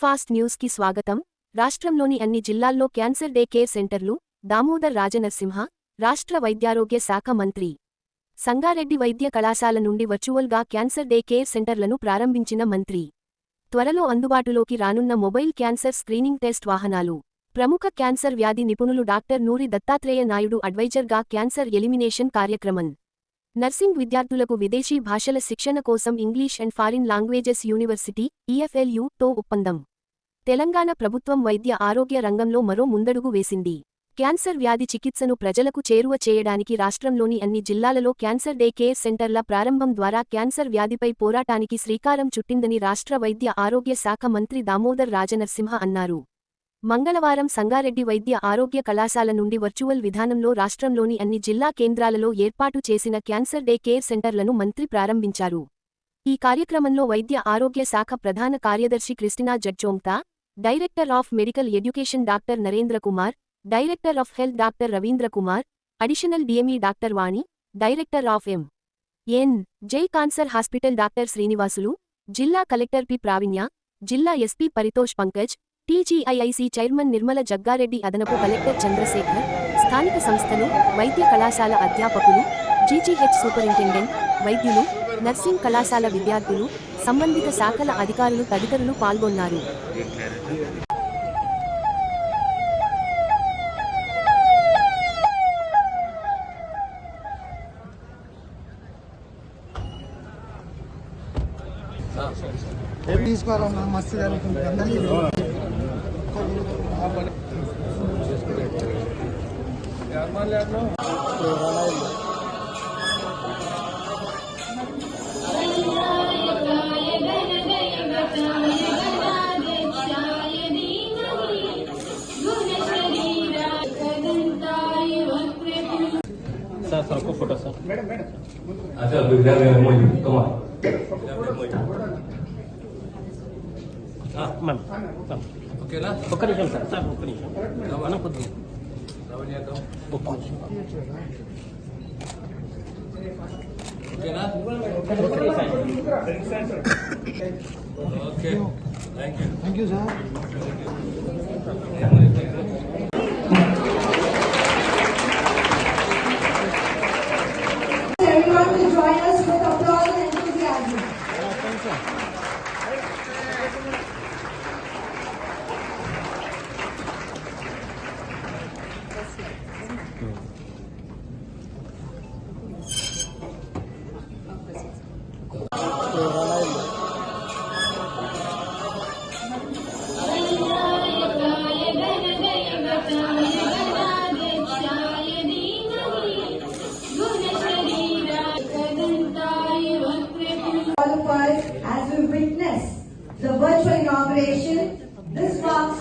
Fast news కి స్వాగతం. రాష్ట్రంలోని అన్ని జిల్లాల్లో క్యాన్సర్ డే కేర్ సెంటర్లు. దామోదర్ రాజనరసింహ, రాష్ట్ర వైద్యారోగ్య శాఖ మంత్రి. సంగారెడ్డి వైద్య కళాశాల నుండి వర్చువల్గా క్యాన్సర్ డే కేర్ సెంటర్లను ప్రారంభించిన మంత్రి. త్వరలో అందుబాటులోకి రానున్న మొబైల్ క్యాన్సర్ స్క్రీనింగ్ టెస్ట్ వాహనాలు. ప్రముఖ క్యాన్సర్ వ్యాధి నిపుణులు డాక్టర్ నూరి దత్తాత్రేయ నాయుడు అడ్వైజర్గా క్యాన్సర్ ఎలిమినేషన్ కార్యక్రమం. నర్సింగ్ విద్యార్థులకు విదేశీ భాషల శిక్షణ కోసం English and foreign languages university (EFLU) తో ఒప్పందం. తెలంగాణ ప్రభుత్వం వైద్య ఆరోగ్య రంగంలో మరో ముందడుగు వేసింది. క్యాన్సర్ వ్యాధి చికిత్సను ప్రజలకు చేరువ చేయడానికి రాష్ట్రంలోని అన్ని జిల్లాలలో క్యాన్సర్ డే కేర్ సెంటర్ల ప్రారంభం ద్వారా క్యాన్సర్ వ్యాధిపై పోరాటానికి శ్రీకారం చుట్టిందని రాష్ట్ర వైద్య ఆరోగ్య శాఖ మంత్రి దామోదర్ రాజనరసింహ అన్నారు. మంగళవారం సంగారెడ్డి వైద్య ఆరోగ్య కళాశాల నుండి వర్చువల్ విధానంలో రాష్ట్రంలోని అన్ని జిల్లా కేంద్రాలలో ఏర్పాటు చేసిన క్యాన్సర్ డే కేర్ సెంటర్లను మంత్రి ప్రారంభించారు. ఈ కార్యక్రమంలో వైద్య ఆరోగ్య శాఖ ప్రధాన కార్యదర్శి క్రిస్టినా జడ్జోంగ్తా, director of medical education doctor Narendra Kumar, director of health doctor Ravindra Kumar, additional DME doctor Vani, director of MNJ cancer hospital doctor Srinivasulu, జిల్లా కలెక్టర్ పి ప్రావీణ్య, జిల్లా SP Paritosh Pankaj, TGIIC chairman Nirmala Jaggareddy, అదనపు కలెక్టర్ చంద్రశేఖర్, స్థానిక సంస్థలు, వైద్య కళాశాల అధ్యాపకులు, జీజీహెచ్ సూపరింటెండెంట్, వైద్యులు, నర్సింగ్ కళాశాల విద్యార్థులు, సంబంధిత శాఖల అధికారులు తదితరులు పాల్గొన్నారు. తీసుకోవాలన్నా మస్తు జరుగుతుంది అందరికీ. सर सबको फोटो सर अच्छा बिगड़ा में मोई कमा मैम ओके ना ఒక్క నిమిషం సార్ సార్ ఒక్క నిమిషం మన కొద్ది రవణ్యతో ఒక్క నిమిషం ఓకే నా okay thank you sir. Everyone to join us with applause and enthusiasm. As we witness the virtual inauguration, this marks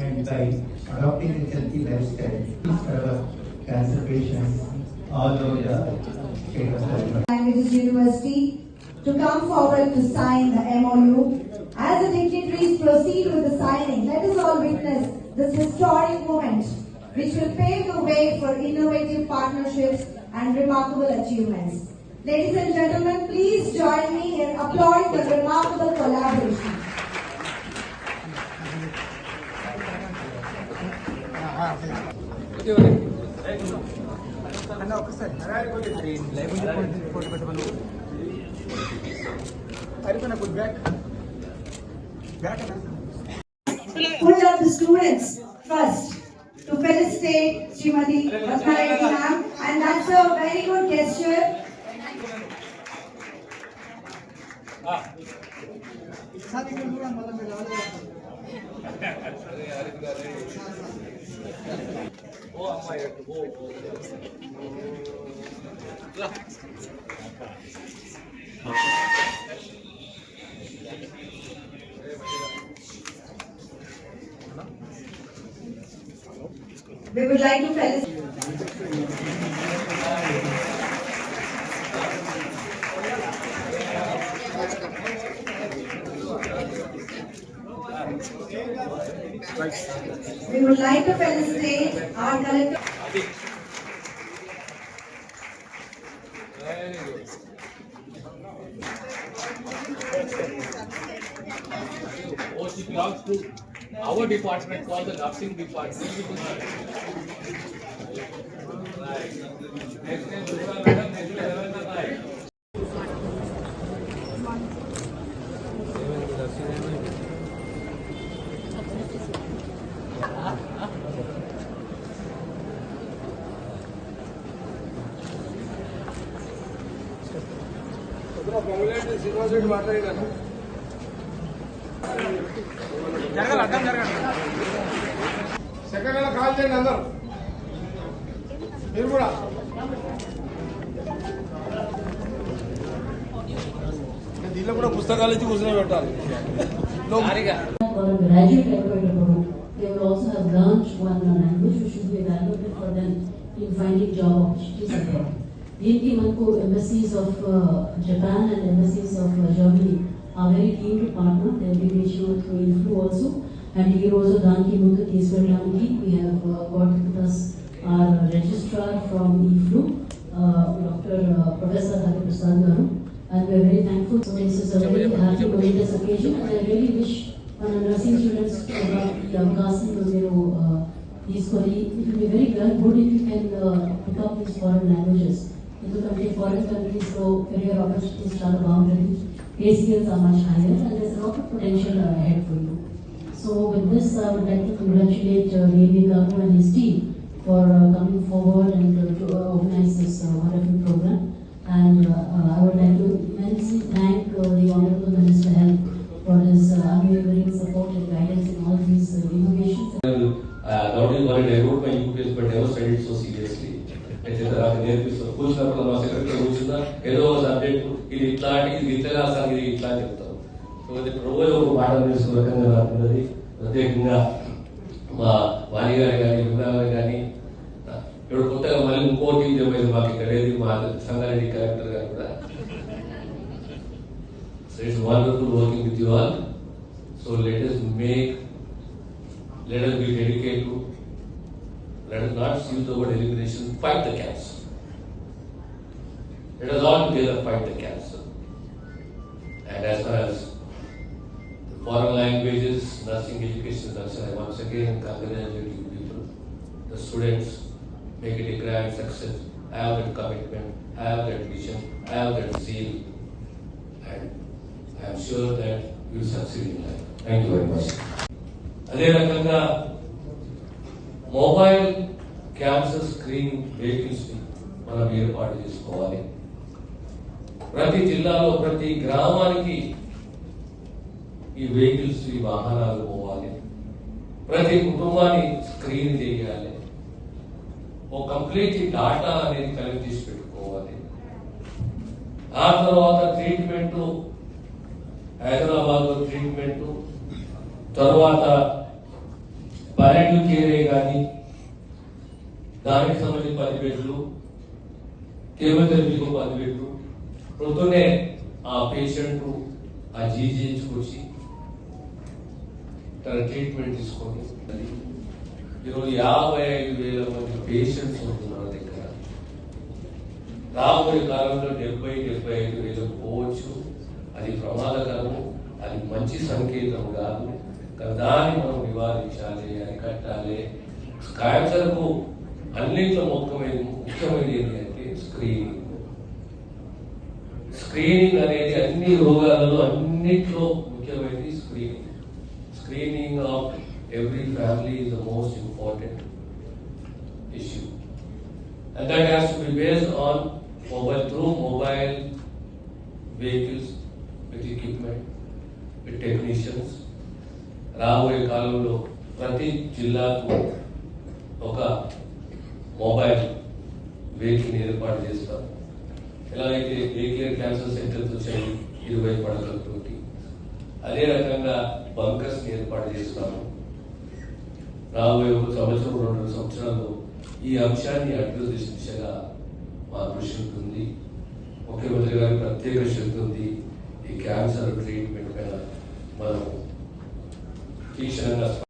and by adopting a healthy lifestyle for our cancer patients all over the state of Telangana. Languages University to come forward to sign the MOU. As the dignitaries proceed with the signing, let us all witness this historic moment which will pave the way for innovative partnerships and remarkable achievements. Ladies and gentlemen, please join me in applauding the remarkable collaboration. అన్న ఒకసారి live photo పెట్టమను అరిపన good back back అన్న Pull up the students first to felicitate Srimati Ratnareddy ma'am, and that's a very good gesture. Sir ఇక్కడ కూడా మళ్ళీ మీరు We would like to felicitate. We would like to felicitate our collector. Very good. Oh, she belongs to our department called the nursing department. Right. Next name Durga madam, next name Ravindra Rai. Srinivas Reddy మాట్లాడాను జరగాలి అడ్డం జరగాలి second call చేయండి అందరు మీరు కూడా దీనిలో కూడా పుస్తకాలు ఇచ్చి కూర్చొని పెట్టాలి For a graduate academic program, they will also have learned one language which should be evaluated for them in finding job opportunities abroad. దీనికి మనకు embassies of Japan and embassies of Germany are very keen to partner. They will be reaching out through INFLU also. And ఈ రోజు దానికి ముందు తీసుకెళ్ళడానికి we have got with us our registrar from INFLU, Dr. Professor Hari Prasad garu. And we are very thankful. So this is a very happy momentous occasion, and I really wish nursing students the అవకాశం మీరు తీసుకొని it will be very good if you can pick up these foreign languages. ఎందుకంటే foreign countries లో career opportunities చాలా బాగుంటుంది. Pay scales are much higher, and there's a lot of potential ahead for you. So with this, I would like to congratulate Devi Garu and his team for coming forward and to organize this wonderful program. And I would like to immensely thank the Honorable Minister Health for his unwavering support and guidance in all these innovations. Not only worried, I wrote my UPS but never studied so seriously. అయితే నాకు నేర్పిస్తాను కూర్చున్నప్పుడు మా secretary కూర్చున్నా ఏదో ఒక subject ఇది ఇట్లాంటి ఇది ఇట్లా రాస్తాను ఇది ఇట్లా చెప్తాను. సో ఇది రోజు ఒక పాఠం తీసుకున్న రకంగా రాకున్నది. ప్రత్యేకంగా మా వాణి గారు కానీ విమలా గారు కానీ ఇప్పుడు కొత్తగా మళ్ళీ ఇంకో టీం చెప్పేది మాకు ఇక్కడ లేదు మా సంగారెడ్డి కలెక్టర్ గారు కూడా. So it's wonderful working with you all. So let us be dedicated. Let us not use the word elimination. Fight the cancer. Let us all together fight the cancer. And as far as the foreign languages, nursing education, I once again congratulate you people, the students. Make it a grand success. Have that commitment, have that vision, have that zeal, and I am sure that you will succeed in life. Thank you very much. అదే రకంగా mobile cancer screening vehicles మనం ఏర్పాటు చేసుకోవాలి. ప్రతి జిల్లాలో ప్రతి గ్రామానికి ఈ వెహికల్స్ ఈ వాహనాలు పోవాలి. ప్రతి కుటుంబాన్ని స్క్రీన్ చేయాలి. ఓ కంప్లీట్ డాటా అనేది కలెక్ట్ చేసి పెట్టుకోవాలి. ఆ తర్వాత ట్రీట్మెంట్, హైదరాబాద్ లో ట్రీట్మెంట్, తర్వాత పాలియేటివ్ కేరే కానీ దానికి సంబంధించి 10 బెడ్లు, కేమోథెరపీకి 10 బెడ్లు, పొద్దున్నే ఆ పేషెంట్ ఆ జీజీహెచ్కి వచ్చి తన ట్రీట్మెంట్ తీసుకొని ఈరోజు 55,000 మంది పేషెంట్స్ ఉంటున్నారు దగ్గర. రాబోయే కాలంలో 70,000-75,000 పోవచ్చు. అది ప్రమాదకరము, అది మంచి సంకేతం కాదు. దాన్ని మనం నివారించాలి, అరికట్టాలి. క్యాన్సర్కు అన్నింటిలో ముఖ్యమైనది ఏంటంటే స్క్రీనింగ్. స్క్రీనింగ్ అనేది అన్ని రోగాలలో అన్నింటిలో ముఖ్యమైనది screening. Screening of every family is the most important issue, and that has to be based on mobile vehicles with equipment, with technicians. రాబోయే కాలంలో ప్రతి జిల్లాకు ఒక మొబైల్ వెహికల్ ఏర్పాటు చేస్తాం. ఎలాగైతే ఏకేఆర్ క్యాన్సర్ సెంటర్స్ వచ్చాయి 20 పడకలతోటి, అదే రకంగా బంకర్స్ ఏర్పాటు చేస్తాము. రాబోయే 1 సంవత్సరం 2 సంవత్సరాల్లో ఈ అంశాన్ని అభివృద్ధి దిశగా మా కృషి ఉంటుంది. ముఖ్యమంత్రి గారి ప్రత్యేక శ్రద్ధ ఉంది. ఈ క్యాన్సర్ ట్రీట్మెంట్ పైన మనం తీక్షణంగా